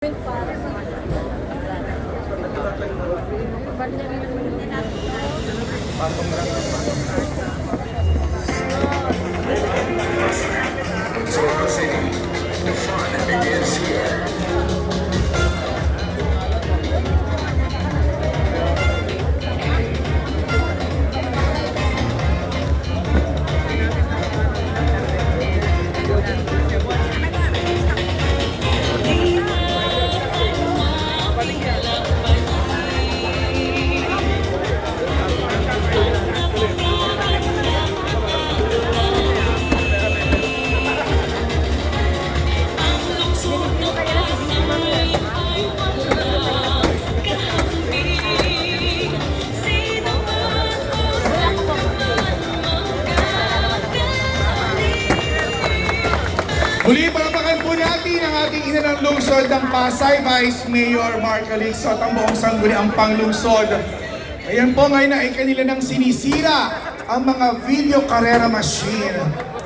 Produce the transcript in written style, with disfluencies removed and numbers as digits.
The fun begins here. Muli, palapakan po natin ang ating ina ng lungsod ng Pasay, Vice Mayor Mark Calixto at ang buong sangguniang panglungsod. Ayan po, ngayon ay kanila nang sinisira ang mga video karera machine.